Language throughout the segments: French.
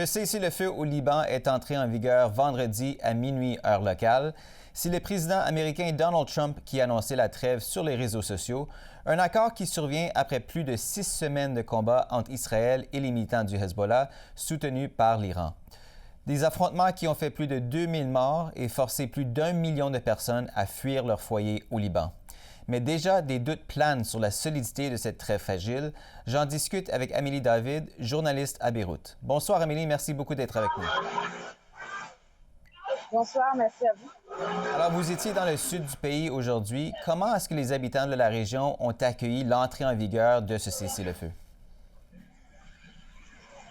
Le cessez-le-feu au Liban est entré en vigueur vendredi à minuit heure locale. C'est le président américain Donald Trump qui a annoncé la trêve sur les réseaux sociaux, un accord qui survient après plus de 6 semaines de combats entre Israël et les militants du Hezbollah, soutenus par l'Iran. Des affrontements qui ont fait plus de 2000 morts et forcé plus d'1 million de personnes à fuir leur foyer au Liban. Mais déjà, des doutes planent sur la solidité de cette trêve fragile. J'en discute avec Amélie David, journaliste à Beyrouth. Bonsoir Amélie, merci beaucoup d'être avec nous. Bonsoir, merci à vous. Alors, vous étiez dans le sud du pays aujourd'hui. Comment est-ce que les habitants de la région ont accueilli l'entrée en vigueur de ce cessez-le-feu?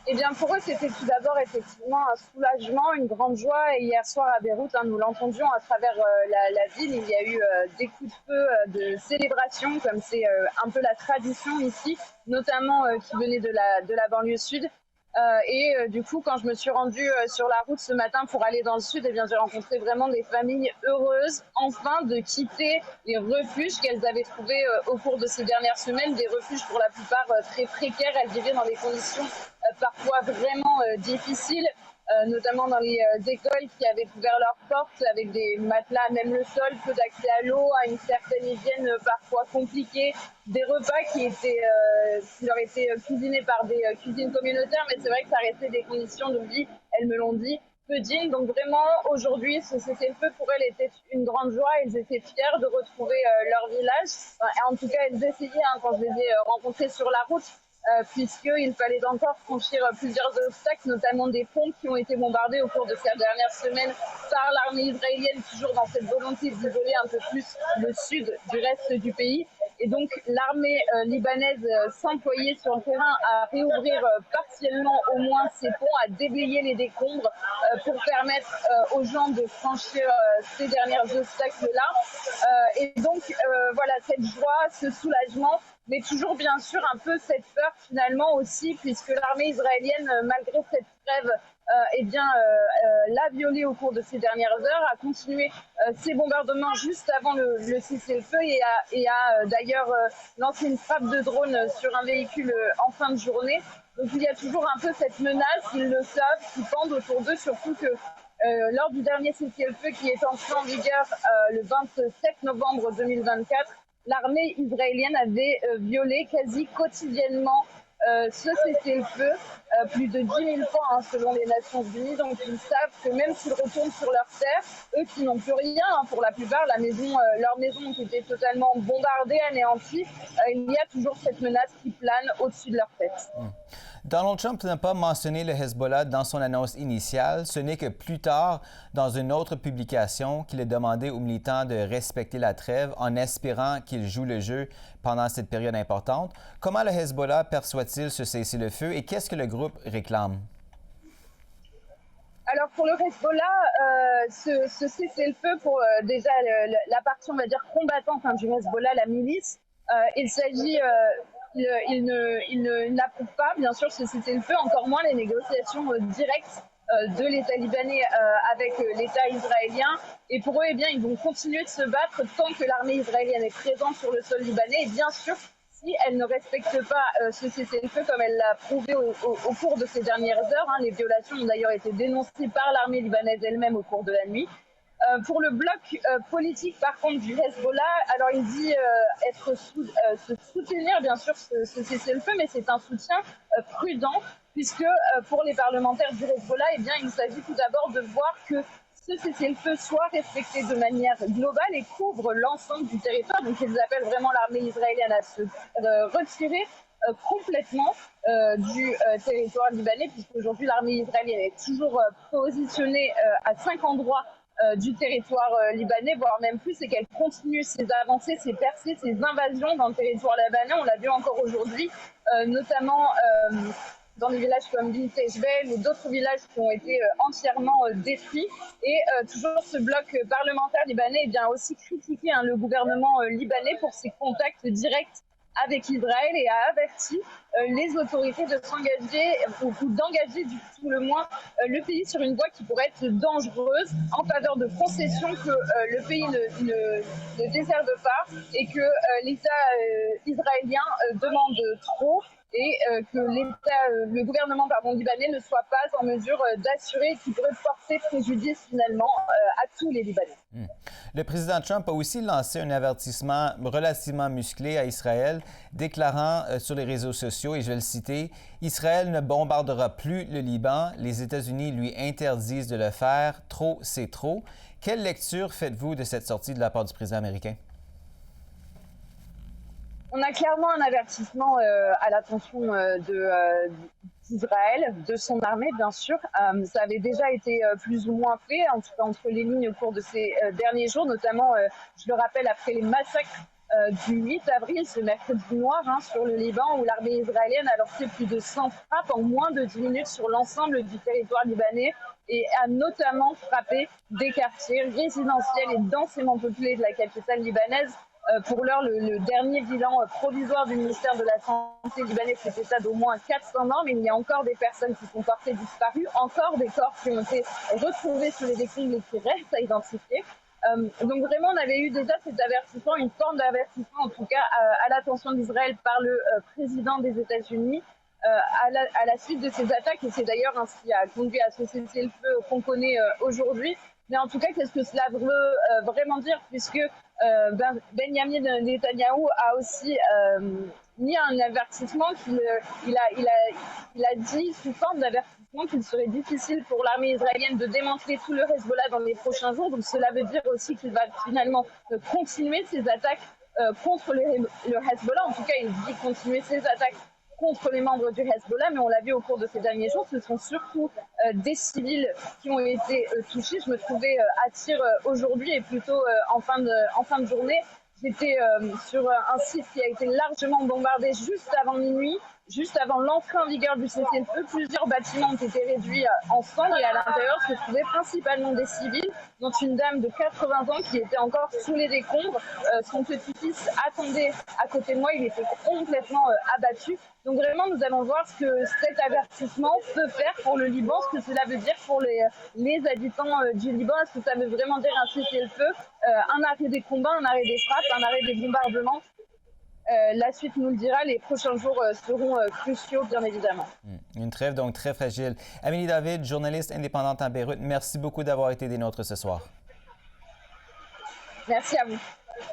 Eh bien, pour eux, c'était tout d'abord effectivement un soulagement, une grande joie. Et hier soir à Beyrouth, nous l'entendions à travers la ville, il y a eu des coups de feu de célébration, comme c'est un peu la tradition ici, notamment qui venait de la banlieue sud. Du coup, quand je me suis rendue sur la route ce matin pour aller dans le sud, eh bien, j'ai rencontré vraiment des familles heureuses, enfin, de quitter les refuges qu'elles avaient trouvés au cours de ces dernières semaines, des refuges pour la plupart très précaires. Elles vivaient dans des conditions parfois vraiment difficiles, notamment dans les écoles qui avaient ouvert leurs portes avec des matelas, même le sol, peu d'accès à l'eau, à une certaine hygiène parfois compliquée, des repas qui leur étaient cuisinés par des cuisines communautaires, mais c'est vrai que ça restait des conditions de vie, elles me l'ont dit, peu dignes. Donc vraiment, aujourd'hui, ce cessez-le-feu pour elles était une grande joie. Elles étaient fières de retrouver leur village. En tout cas, elles essayaient, quand je les ai rencontrées sur la route, puisqu'il fallait encore franchir plusieurs obstacles, notamment des ponts qui ont été bombardés au cours de ces dernières semaines par l'armée israélienne, toujours dans cette volonté d'isoler un peu plus le sud du reste du pays. Et donc l'armée libanaise s'employait sur le terrain à réouvrir partiellement au moins ces ponts, à déblayer les décombres pour permettre aux gens de franchir ces derniers obstacles-là. Et donc voilà, cette joie, ce soulagement, mais toujours bien sûr un peu cette peur finalement aussi, puisque l'armée israélienne, malgré cette trêve, l'a violée au cours de ces dernières heures, a continué ses bombardements juste avant le cessez-le-feu et a d'ailleurs lancé une frappe de drone sur un véhicule en fin de journée. Donc il y a toujours un peu cette menace, ils le savent, qui pendent autour d'eux, surtout que lors du dernier cessez-le-feu qui est entré en vigueur le 27 novembre 2024, l'armée israélienne avait violé quasi quotidiennement ce cessez-le-feu, plus de 10 000 fois selon les Nations Unies. Donc ils savent que même s'ils retournent sur leur terre, eux qui n'ont plus rien, pour la plupart, leurs maisons ont été totalement bombardées, anéanties, il y a toujours cette menace qui plane au-dessus de leur tête. Donald Trump n'a pas mentionné le Hezbollah dans son annonce initiale. Ce n'est que plus tard, dans une autre publication, qu'il a demandé aux militants de respecter la trêve en espérant qu'ils jouent le jeu pendant cette période importante. Comment le Hezbollah perçoit-il ce cessez-le-feu et qu'est-ce que le groupe réclame? Alors pour le Hezbollah, ce cessez-le-feu pour déjà la partie, on va dire, combattante du Hezbollah, la milice, il s'agit... Il n'approuve pas, bien sûr, ce cessez-le-feu, encore moins les négociations directes de l'État libanais avec l'État israélien. Et pour eux, eh bien, ils vont continuer de se battre tant que l'armée israélienne est présente sur le sol libanais. Et bien sûr, si elle ne respecte pas ce cessez-le-feu, comme elle l'a prouvé au cours de ces dernières heures, les violations ont d'ailleurs été dénoncées par l'armée libanaise elle-même au cours de la nuit. Pour le bloc politique, par contre, du Hezbollah, alors il dit se soutenir, bien sûr, ce cessez-le-feu, mais c'est un soutien prudent, puisque pour les parlementaires du Hezbollah, eh bien, il s'agit tout d'abord de voir que ce cessez-le-feu soit respecté de manière globale et couvre l'ensemble du territoire. Donc ils appellent vraiment l'armée israélienne à se retirer complètement du territoire libanais, puisqu'aujourd'hui l'armée israélienne est toujours positionnée à 5 endroits du territoire libanais, voire même plus, et qu'elle continue ses avancées, ses percées, ses invasions dans le territoire libanais. On l'a vu encore aujourd'hui, notamment dans des villages comme Bint Ejbel ou d'autres villages qui ont été entièrement détruits. Et toujours ce bloc parlementaire libanais a aussi critiqué le gouvernement libanais pour ses contacts directs avec Israël et a averti les autorités de s'engager ou d'engager tout le moins le pays sur une voie qui pourrait être dangereuse en faveur de concessions que le pays ne déserve pas et que l'État israélien demande trop. et que le gouvernement libanais ne soit pas en mesure d'assurer qu'il pourrait porter préjudice finalement à tous les Libanais. Le président Trump a aussi lancé un avertissement relativement musclé à Israël, déclarant sur les réseaux sociaux, et je vais le citer, « Israël ne bombardera plus le Liban. Les États-Unis lui interdisent de le faire. Trop, c'est trop. » Quelle lecture faites-vous de cette sortie de la part du président américain? On a clairement un avertissement à l'attention d'Israël, de son armée bien sûr. Ça avait déjà été plus ou moins fait, en tout cas entre les lignes au cours de ces derniers jours, notamment, je le rappelle, après les massacres du 8 avril, ce mercredi noir, sur le Liban, où l'armée israélienne a lancé plus de 100 frappes en moins de 10 minutes sur l'ensemble du territoire libanais et a notamment frappé des quartiers résidentiels et densément peuplés de la capitale libanaise. Pour l'heure, le dernier bilan provisoire du ministère de la Santé libanais fait état d'au moins 400 morts, mais il y a encore des personnes qui sont portées disparues, encore des corps qui ont été retrouvés sous les décombres et qui restent à identifier. Donc vraiment, on avait eu déjà cet avertissement, une forme d'avertissement en tout cas à l'attention d'Israël par le président des États-Unis à la suite de ces attaques, et c'est d'ailleurs ce qui a conduit à ce cessez-le-feu qu'on connaît aujourd'hui. Mais en tout cas, qu'est-ce que cela veut vraiment dire, puisque Benjamin Netanyahou a aussi mis un avertissement il a dit sous forme d'avertissement qu'il serait difficile pour l'armée israélienne de démanteler tout le Hezbollah dans les prochains jours. Donc cela veut dire aussi qu'il va finalement continuer ses attaques contre le Hezbollah. En tout cas, il dit continuer ses attaques contre les membres du Hezbollah, mais on l'a vu au cours de ces derniers jours, ce sont surtout des civils qui ont été touchés. Je me trouvais à Tyr aujourd'hui et plutôt en fin de journée. J'étais sur un site qui a été largement bombardé juste avant minuit, juste avant l'entrée en vigueur du cessez-le-feu. Plusieurs bâtiments ont été réduits en cendres et à l'intérieur se trouvaient principalement des civils, dont une dame de 80 ans qui était encore sous les décombres. Son petit-fils attendait à côté de moi, il était complètement abattu. Donc vraiment, nous allons voir ce que cet avertissement peut faire pour le Liban, ce que cela veut dire pour les habitants du Liban. Est-ce que ça veut vraiment dire un cessez-le-feu, un arrêt des combats, un arrêt des frappes, un arrêt des bombardements? La suite nous le dira, les prochains jours seront cruciaux, bien évidemment. Une trêve donc très fragile. Amélie David, journaliste indépendante à Beyrouth, merci beaucoup d'avoir été des nôtres ce soir. Merci à vous.